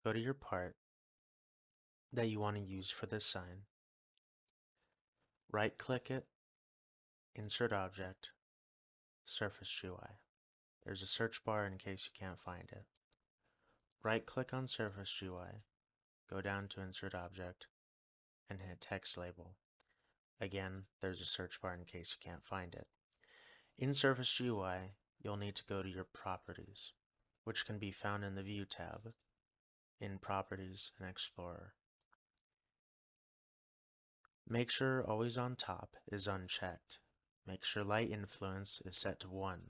go to your part that you want to use for this sign, right-click it, insert object, surface UI. There's a search bar in case you can't find it. Right-click on surface UI, go down to insert object, and hit text label. Again, there's a search bar in case you can't find it. In Surface GUI, you'll need to go to your properties, which can be found in the View tab, in Properties and Explorer. Make sure Always on Top is unchecked. Make sure Light Influence is set to 1.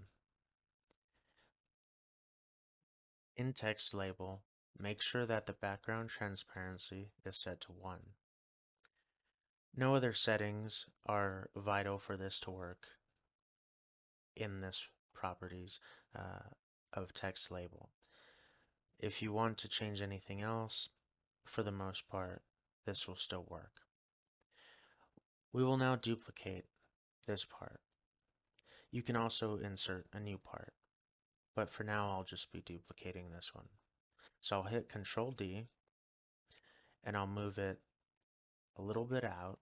In Text Label, make sure that the background transparency is set to 1. No other settings are vital for this to work in this properties of text label. If you want to change anything else, for the most part, this will still work. We will now duplicate this part. You can also insert a new part, but for now I'll just be duplicating this one. So I'll hit Control D and I'll move it a little bit out.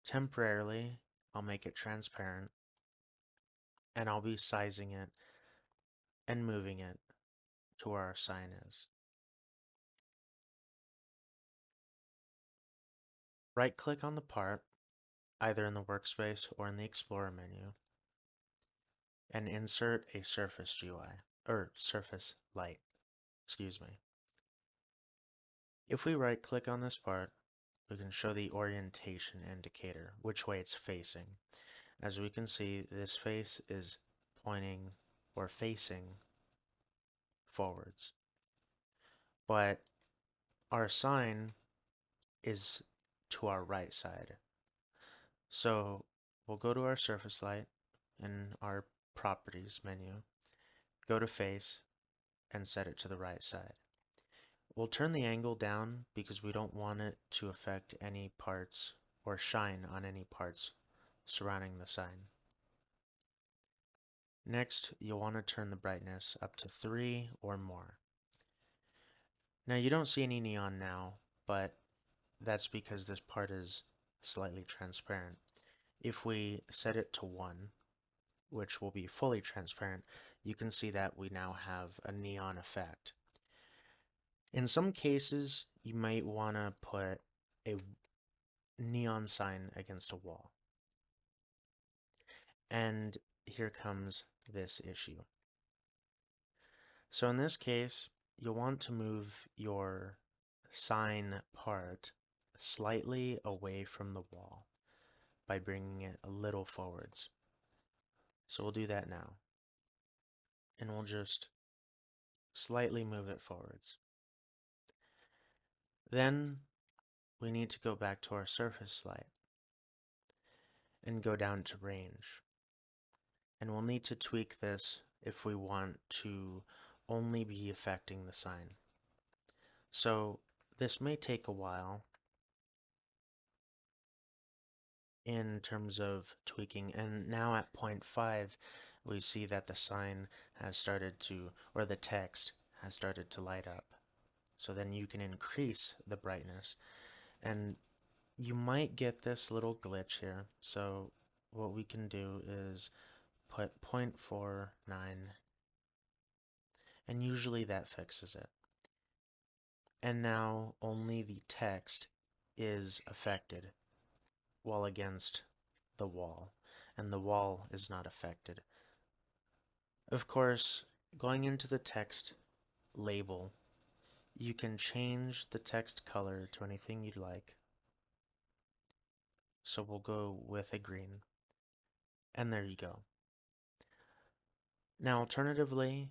Temporarily, I'll make it transparent and I'll be sizing it and moving it to where our sign is. Right-click on the part, either in the workspace or in the Explorer menu, and insert a surface GUI, or surface light, excuse me. If we right-click on this part, we can show the orientation indicator, which way it's facing. As we can see, this face is pointing or facing forwards. But our sign is to our right side. So we'll go to our surface light in our properties menu, go to face, and set it to the right side. We'll turn the angle down because we don't want it to affect any parts or shine on any parts surrounding the sign. Next, you'll want to turn the brightness up to 3 or more. Now you don't see any neon now, but that's because this part is slightly transparent. If we set it to 1, which will be fully transparent, you can see that we now have a neon effect. In some cases, you might want to put a neon sign against a wall. And here comes this issue. So in this case, you'll want to move your sign part slightly away from the wall by bringing it a little forwards. So we'll do that now. And we'll just slightly move it forwards. Then we need to go back to our surface light and go down to range. And we'll need to tweak this if we want to only be affecting the sign. So this may take a while in terms of tweaking, and now at 0.5 we see that the sign has started to, or the text has started to light up. So then you can increase the brightness, and you might get this little glitch here. So what we can do is put 0.49, and usually that fixes it. And now only the text is affected while against the wall, and the wall is not affected. Of course, going into the text label, you can change the text color to anything you'd like. So we'll go with a green, and there you go. Now alternatively,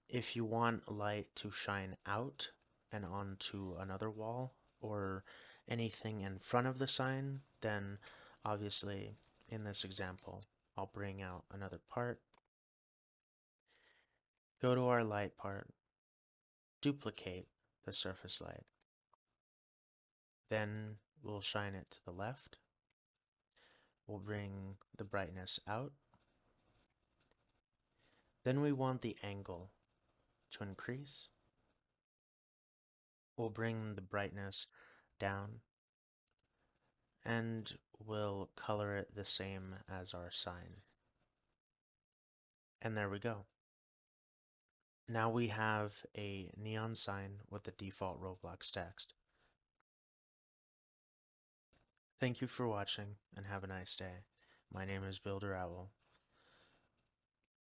if you want light to shine out and onto another wall or anything in front of the sign, then obviously in this example, I'll bring out another part, go to our light part, duplicate the surface light. Then we'll shine it to the left. We'll bring the brightness out. Then we want the angle to increase. We'll bring the brightness down and we'll color it the same as our sign. And there we go. Now we have a neon sign with the default Roblox text. Thank you for watching and have a nice day. My name is Builder Owl.